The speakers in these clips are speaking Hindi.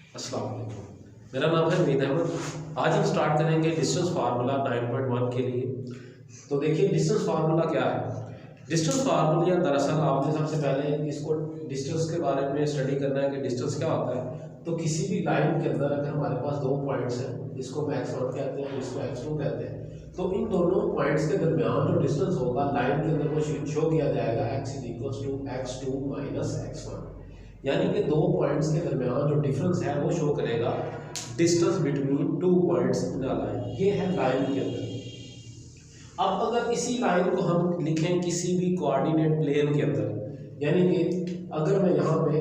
अस्सलाम वालेकुम। मेरा नाम है मीर अहमद। आज हम स्टार्ट करेंगे डिस्टेंस फार्मूला 9.1 के लिए। तो देखिए डिस्टेंस फार्मूला क्या है। डिस्टेंस फार्मूला दरअसल आपने सबसे पहले इसको डिस्टेंस के बारे में स्टडी करना है कि डिस्टेंस क्या होता है। तो किसी भी लाइन के अंदर अगर हमारे पास दो पॉइंट्स हैं, इसको हम x1 कहते हैं, इसको x2 कहते हैं, तो इन दोनों पॉइंट्स के दरमियान जो डिस्टेंस होगा लाइन के अंदर वो शो किया जाएगा x = x2 - x1। यानी कि दो पॉइंट्स के दरमियान जो डिफरेंस है वो शो करेगा distance between two points in a line. ये है लाइन के अंदर। अब अगर इसी लाइन को हम लिखें किसी भी कोऑर्डिनेट प्लेन के अंदर, यानी कि अगर मैं यहाँ पे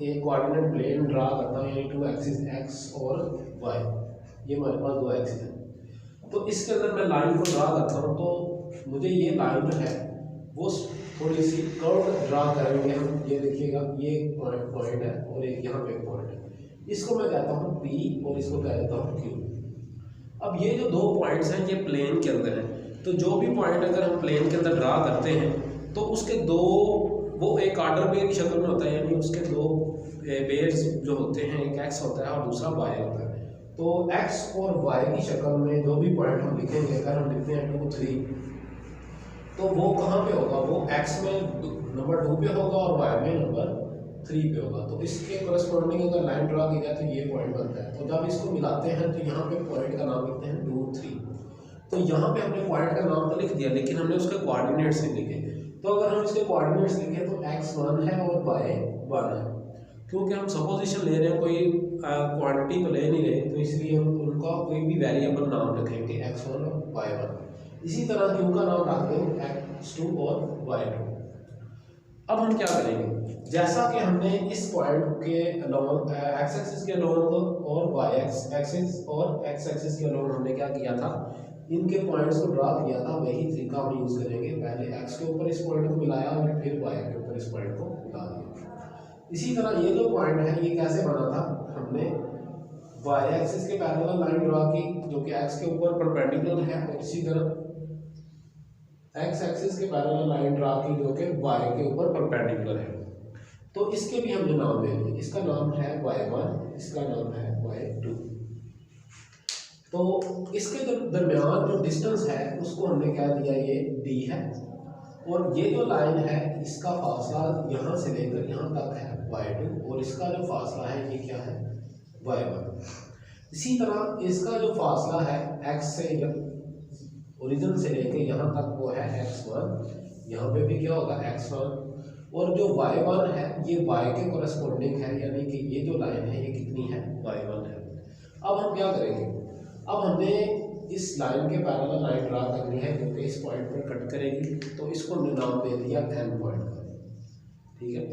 एक कोऑर्डिनेट प्लेन ड्रा करता हूँ, यानी टू एक्सिस x और y, ये हमारे पास दो एक्सिस है, तो इसके अंदर मैं लाइन को ड्रा करता हूँ तो मुझे ये लाइन जो है वो थोड़ी सी कर्व ड्रा करेंगे हम। ये देखिएगा, ये एक पॉइंट है और एक यहाँ पे पॉइंट है, इसको मैं कहता हूँ P और इसको कह देता हूँ Q। अब ये जो दो पॉइंट्स हैं ये प्लेन के अंदर है, तो जो भी पॉइंट अगर हम प्लेन के अंदर ड्रा करते हैं तो उसके दो, वो एक आर्डर पेयर की शक्ल में होता है, यानी उसके दो पेयर्स जो होते हैं, एक x होता है और दूसरा y होता है। तो x और y की शक्ल में जो भी पॉइंट हम लिखेंगे, अगर हम लिखते हैं 2, 3, तो वो कहाँ पे होगा, वो x में नंबर 2 पे होगा और y में नंबर 3 पे होगा। तो इसके कोरस्पॉन्डिंग अगर लाइन ड्रा की जाए तो ये पॉइंट बनता है। तो जब इसको मिलाते हैं तो यहाँ पे पॉइंट का नाम लिखते हैं 2, 3। तो यहाँ पे हमने पॉइंट का नाम तो लिख दिया, लेकिन हमने उसके कोऑर्डिनेट्स नहीं लिखे। तो अगर हम इसके कोऑर्डिनेट्स लिखें तो x 1 है और y 1 है, क्योंकि हम सपोजिशन ले रहे हैं, कोई क्वांटिटी तो ले नहीं रहे, तो इसलिए हम उनका कोई भी वेरिएबल नाम रखेंगे x1 और y1। इसी तरह q का नाम रख देंगे x2 और y2। अब हम क्या करेंगे, जैसा कि हमने इस पॉइंट के अलोंग x एक्सिस के अलोंग और y एक्सिस और x एक्सिस के अलोंग हमने क्या किया था, इनके पॉइंट्स को ड्रा किया था, वही तरीका हम यूज करेंगे। पहले x के ऊपर इस पॉइंट को मिलाया और फिर y के ऊपर इस पॉइंट को मिला दिया। इसी तरह ये जो पॉइंट है ये कैसे बना था, हमने y एक्सिस के पैरेलल लाइन ड्रा की जो कि x के ऊपर परपेंडिकुलर है, और इसी तरह x एक्सिस के पैरेलल लाइन ड्रा की जो कि y के ऊपर परपेंडिकुलर है। तो इसके भी हमने नाम दे दिए, इसका नाम है y1, इसका नाम है y2। तो इसके दरमियान जो डिस्टेंस है उसको हमने क्या दिया, ये d है, और ये जो लाइन है इसका फासला यहाँ से लेकर यहाँ तक है y2, और इसका जो फासला है ये क्या है, y1। इसी तरह इसका जो फासला है x से, ओरिजिन से लेके यहाँ तक वो है x1, यहाँ पे भी क्या होगा x1, और जो y1 है ये y के कोरस्पॉन्डिंग है, यानी कि ये जो लाइन है ये कितनी है, y1 है। अब हम क्या करेंगे, अब हमने इस लाइन के पैरेलल लाइन ड्रा करनी है जो कि इस पॉइंट पर कट करेगी, तो इसको हमने नाम दे दिया n पॉइंट का, ठीक है।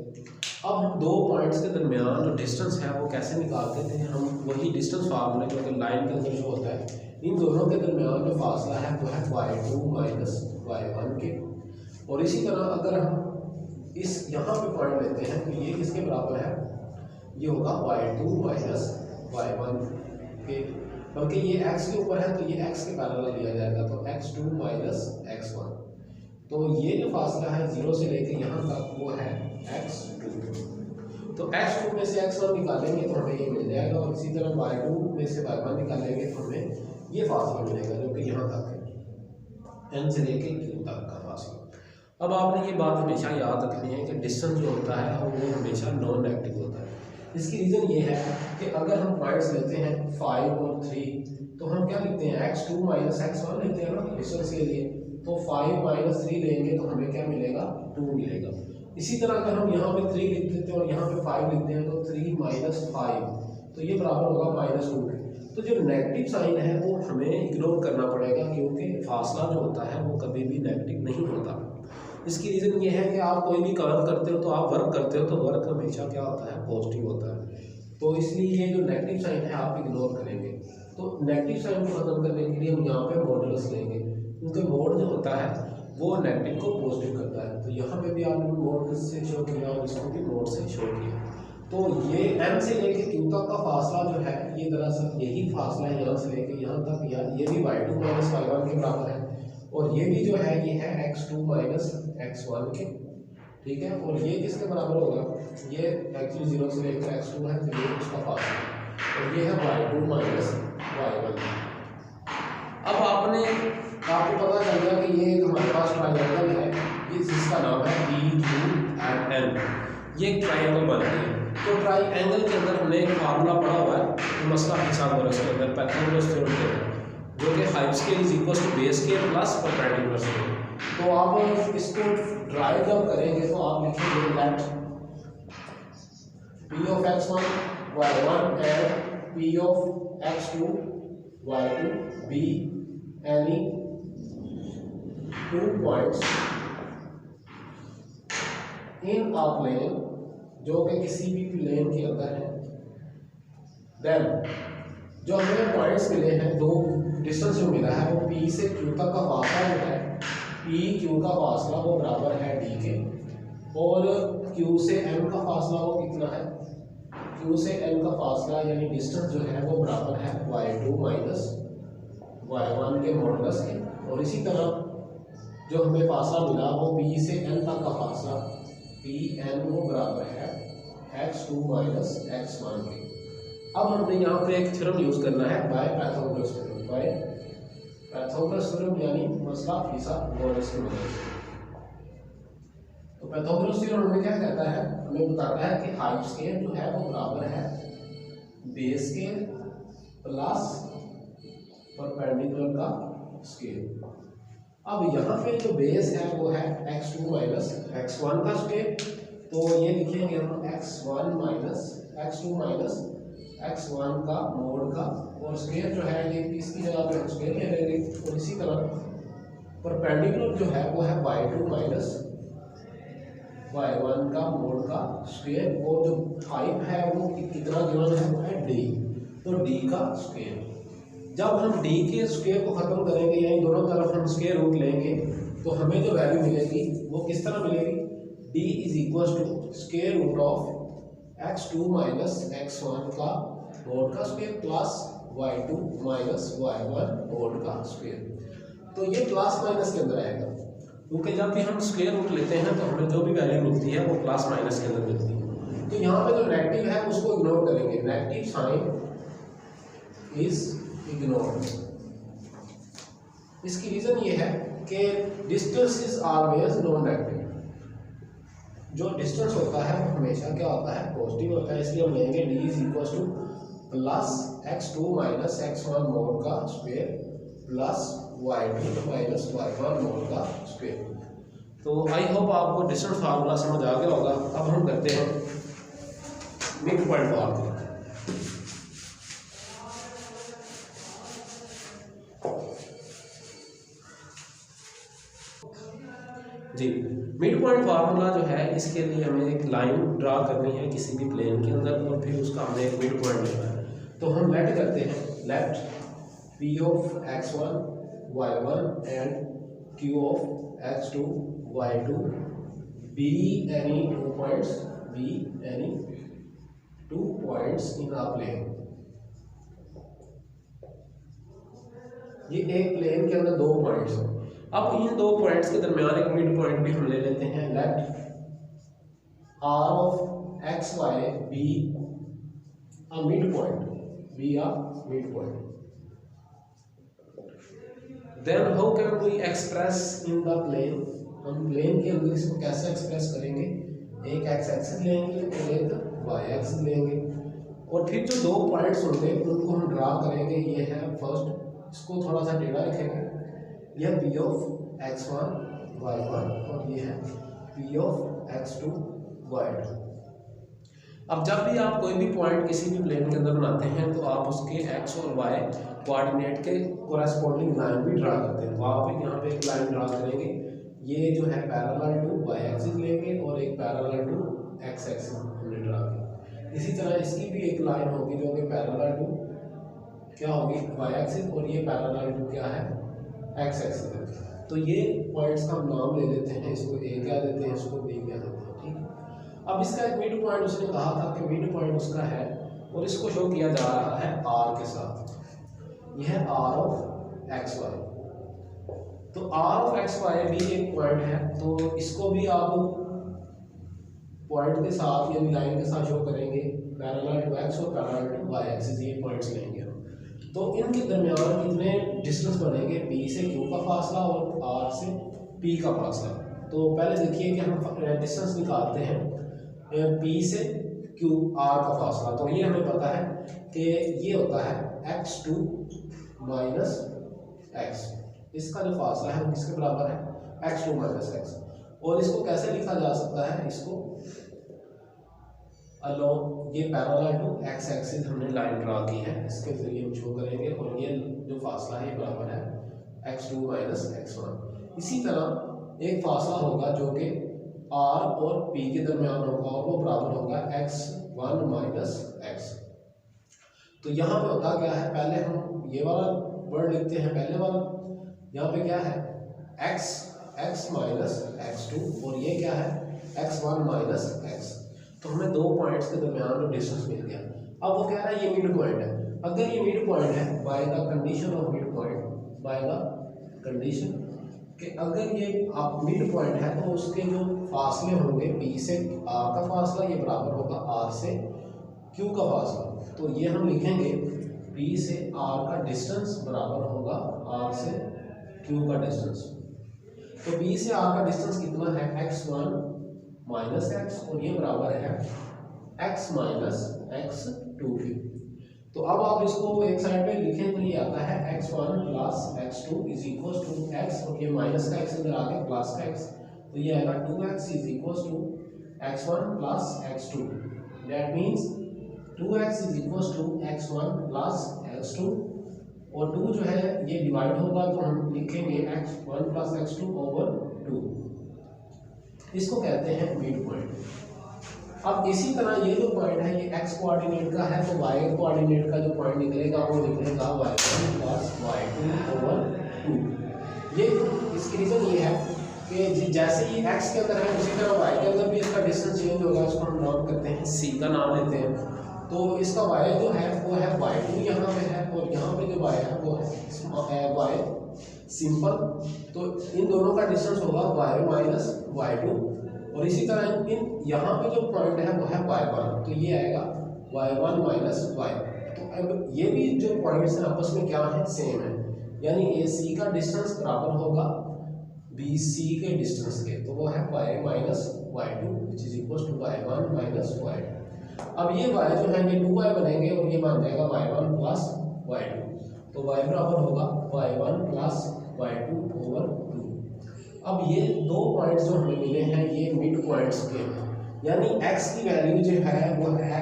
अब हम दो पॉइंट्स के दरमियान जो डिस्टेंस है वो कैसे निकालते थे, हम वही डिस्टेंस फार्मूला जो कि लाइन के अंदर जो होता है, इन दोनों के दरमियान जो फासला है वो है y2 - y1 के। और इसी तरह अगर हम इस यहाँ पे पॉइंट लेते हैं तो ये किसके बराबर है, ये होगा y2 - y1 के, बल्कि ये x के ऊपर है तो ये x के पैरेलल लिया जाएगा, तो x2 - x1। तो ये जो फासला है 0 से लेकर यहाँ तक वो है x2। तो x2 में से x1 निकालेंगे तो हमें ये मिल जाएगा, और इसी तरह y2 में से y1 निकालेंगे तो हमें ये फासला मिलेगा जो कि यहाँ तक है, n से लेके q तक का फासला। अब आपने ये बात हमेशा याद रखनी है कि डिस्टेंस जो होता है वो हमेशा नॉन नेगेटिव होता है। इसकी रीज़न ये है कि अगर हम पॉइंट्स लेते हैं 5 और 3 तो हम क्या लिखते हैं, x2 - x1 लेते हैं ना डिस्टेंस के लिए, तो 5 - 3 लेंगे तो हमें क्या मिलेगा, 2 मिलेगा। इसी तरह अगर हम यहाँ पे 3 लिख देते हैं और यहाँ पे 5 लिखते हैं तो 3 - 5, तो ये बराबर होगा -2 के। तो जो नेगेटिव साइन है वो हमें इग्नोर करना पड़ेगा, क्योंकि फासला जो होता है वो कभी भी नेगेटिव नहीं होता। इसकी रीज़न ये है कि आप कोई भी काम करते हो तो आप वर्क करते हो तो वर्क हमेशा क्या होता है, पॉजिटिव होता है। तो इसलिए ये जो नेगेटिव साइन है आप इग्नोर करेंगे। तो नेगेटिव साइन को खत्म करने के लिए हम यहाँ पे मॉडुलस लेंगे, क्योंकि मोड जो होता है वो नेगेटिव को पॉजिटिव करता है। तो यहाँ पे भी आपने मोड से शो किया और इसको भी मोड से शो किया। तो ये m से लेके q तक का फासला जो है ये दरअसल यही फासला है यहाँ से लेके यहाँ तक, या ये भी y2 - y1 के बराबर है, और ये भी जो है ये है x2 - x1 के, ठीक है। और ये किसके बराबर होगा, ये एक्चुअली 0 से लेकर x2 है, तो ये उसका फासला है। और ये है y2 माइनस y1। अब आपको पता चल गया कि ये हमारे पास ट्राइंगल है, जिसका नाम है PQRN। ये एक ट्राइंगल बन रही है। तो ट्राइंगल के अंदर हमने एक फार्मूला पढ़ा हुआ है, तो मसला हिसाब के अंदर पाइथागोरस थ्योरम के अंदर, जो कि hype scale is equal to base scale plus perpendicular scale. तो आप इसको ड्राइव जब करेंगे तो आप लिखेंगे let P of x1 y1 and P of x2 y2 be any 2 points in a plane, जो कि किसी भी प्लेन के अंदर है। देन जो हमें पॉइंट्स मिले हैं, दो डिस्टेंस जो मिला है वो P से Q तक का फासला जो है, P Q का फासला वो बराबर है D के, और Q से M का फासला वो कितना है, Q से M का फासला यानी डिस्टेंस जो है वो बराबर है y2 माइनस y1 के मॉडुलस के। और इसी तरह जो हमें फासला मिला वो P से N तक का फासला Pn वो बराबर है x2 माइनस x1 के। अब हमने यहाँ पे एक थ्योरम यूज करना है, by Pythagoras theorem. By Pythagoras theorem यानी मसला फिसागोरस की मदद से। तो पाइथागोरस थ्योरम हमें क्या कहता है, हमें बताता है कि हाइप स्केल जो है वो बराबर है बेस स्केल प्लस परपेंडिकुलर का स्केल। अब यहाँ पे जो बेस है वो है x2 माइनस x1 का स्केल, तो ये लिखेंगे हम x1 minus x2 minus x1 का मोड का, और स्केल जो है ये इसकी जगह पे हम स्केल ले लेंगे। और इसी तरह परपेंडिकुलर जो है वो है y2 माइनस y1 का मोड का स्केल, और जो हाइप है वो कितना गिवन है वो है d, तो d का स्केल। जब हम d के स्क्वायर को खत्म करेंगे यानी दोनों तरफ हम स्क्वायर रूट लेंगे, तो हमें जो वैल्यू मिलेगी वो किस तरह मिलेगी, d is equal to square root of x2 minus x1 का मोड का square plus y2 minus y1 mod का स्क्वायर। तो ये प्लस माइनस के अंदर आएगा, क्योंकि जब भी हम स्क्वायर रूट लेते हैं तो हमें जो भी वैल्यू मिलती है वो प्लस माइनस के अंदर मिलती है। तो यहाँ पे जो नेगेटिव है उसको इग्नोर करेंगे, नेगेटिव साइन इज इग्नोर। इसकी रीजन ये है कि distance is always non negative. जो डिस्टेंस होता है वो हमेशा क्या होता है, पॉजिटिव होता है। इसलिए हम लेंगे d is equal to plus x2 minus x1 mod का square plus y2 minus y1 mod का स्क्वायर। तो आई होप आपको डिस्टेंस फार्मूला समझ आ गया होगा। अब हम करते हैं मिड पॉइंट फार्मूला। जी, मिड पॉइंट फार्मूला जो है, इसके लिए हमें एक लाइन ड्रा करनी है किसी भी प्लेन के अंदर, और फिर उसका हमें एक मिड पॉइंट लेना है। तो हम लेट करते हैं, let P of x1 y1 and Q of x2 y2 be any 2 points in a plane। ये एक प्लेन के अंदर 2 पॉइंट्स हैं। अब इन 2 पॉइंट्स के दरमियान एक मिड पॉइंट भी हम ले लेते हैं, late R of x y be a midpoint, then how can we express in the plane। हम प्लेन के अंदर इसको कैसे एक्सप्रेस करेंगे, एक x एक्सिस लेंगे और एक y एक्सिस लेंगे, और फिर जो 2 पॉइंट्स होंगे उनको हम ड्रा करेंगे। ये है फर्स्ट, इसको थोड़ा सा टेढ़ा रखेंगे, यह P of x1 y1 और ये है P of x2 y2। अब जब भी आप कोई भी पॉइंट किसी भी प्लेन के अंदर बनाते हैं तो आप उसके x और y कोऑर्डिनेट के कोरेस्पोंडिंग लाइन भी ड्रा करते हैं। तो आप यहाँ पे एक लाइन ड्रा करेंगे, ये जो है पैरेलल टू y एक्सिस लेंगे और एक पैरेलल टू x एक्सिस हमने ड्रा किया। इसी तरह इसकी भी एक लाइन होगी जो कि पैरेलल टू क्या होगी, y एक्सिस, और ये पैरेलल टू क्या है, x एक्सिस। तो ये पॉइंट्स का हम नाम ले लेते हैं, इसको a क्या देते हैं, इसको b क्या देते हैं, ठीक है। अब इसका एक मिड पॉइंट उसने कहा था कि मिड पॉइंट उसका है, और इसको शो किया जा रहा है r के साथ। यह है r ऑफ एक्स वाई। तो r ऑफ एक्स वाई भी एक पॉइंट है, तो इसको भी आप पॉइंट के साथ यानी लाइन के साथ शो करेंगे। पैरेलल टू एक्स और पैरेलल टू वाई एक्सिस, ये पॉइंट्स लेंगे हम। तो इनके दरमियान कितने डिस्टेंस बनेंगे, पी से क्यू का फासला और आर से पी का फासला। तो पहले देखिए कि हम डिस्टेंस निकालते हैं पी से क्यू आर का फासला। तो ये हमें पता है कि ये होता है x2 माइनस एक्स, इसका जो फासला है वो किसके बराबर है, x2 माइनस एक्स। और इसको कैसे लिखा जा सकता है, इसको अलोंग ये पैरेलल टू एक्स एक्सिस हमने लाइन ड्रा की है, इसके जरिए हम शो करेंगे। और ये जो फासला है बराबर है x2 माइनस x1। इसी तरह एक फासला होगा जो कि r और p के दरमियान होगा और वो बराबर होगा x1 माइनस x। तो यहाँ पे होता क्या है, पहले हम ये वाला वर्ड लिखते हैं, पहले वाला यहाँ पे क्या है x माइनस x2 और ये क्या है x1 माइनस x। तो हमें दो पॉइंट्स के दरमियान जो डिस्टेंस मिल गया। अब वो कह रहा है ये मिड पॉइंट है। अगर ये मिड पॉइंट है, by the condition of mid point, by the condition कि अगर ये आप मिड पॉइंट है तो उसके जो फासले होंगे p से r का फासला ये बराबर होगा r से q का फासला। तो ये हम लिखेंगे p से r का डिस्टेंस बराबर होगा r से q का डिस्टेंस। तो p से r का डिस्टेंस कितना है, x1 माइनस एक्स और ये बराबर है x माइनस x2 की। तो अब आप इसको एक साइड पे लिखें तो ये आता है x1 plus x2 is equal to x और ये माइनस का x इधर आ गया प्लस का x, तो ये आएगा 2x is equal to x1 plus x2। That means 2x is equal to x1 plus x2 और 2 जो है ये डिवाइड होगा तो हम लिखेंगे x1 प्लस x2 ओवर 2। इसको कहते हैं मिड पॉइंट। अब इसी तरह ये जो पॉइंट है ये x कोऑर्डिनेट का है, तो y कोऑर्डिनेट का जो पॉइंट निकलेगा वो निकलेगा y1 प्लस y2 ओवर 2। ये इसकी रीज़न ये है कि जैसे ही x के अंदर है उसी तरह y के अंदर भी इसका डिस्टेंस चेंज होगा। इसको हम नाम करते हैं c का नाम लेते हैं। तो इसका y जो है वो है y2 यहाँ पे है और यहाँ पे जो y है वो है y सिंपल। तो इन दोनों का डिस्टेंस होगा y माइनस y2 और इसी तरह इन यहाँ पे जो पॉइंट है वो है y1, तो ये आएगा y1 माइनस y। तो अब ये भी जो पॉइंट्स हैं आपस में क्या है, सेम है, यानी AC का डिस्टेंस बराबर होगा BC के डिस्टेंस के, तो वो है y minus y2 which is equal to y1 minus y। अब ये y जो है ये 2y बनेंगे और ये बन जाएगा y1 प्लस y2, तो y बराबर होगा y1 प्लस y2 ओवर 2। अब ये दो पॉइंट्स जो हमें मिले हैं ये मिड पॉइंट्स के हैं, यानी x की वैल्यू जो है वो है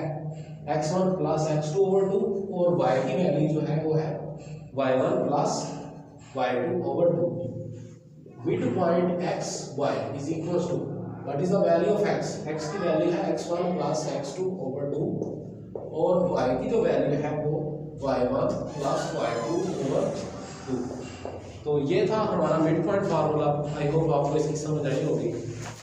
x1 प्लस x2 ओवर 2 और y की वैल्यू जो है वो है y1 plus y2 over 2। Mid point x y is equal to what is the value of x, x की वैल्यू है x1 प्लस x2 ओवर 2 और y की जो वैल्यू है वो y1 प्लस y2 ओवर 2। तो ये था हमारा मिड पॉइंट फार्मूला। आई होप आपको इसकी समझ आई होगी।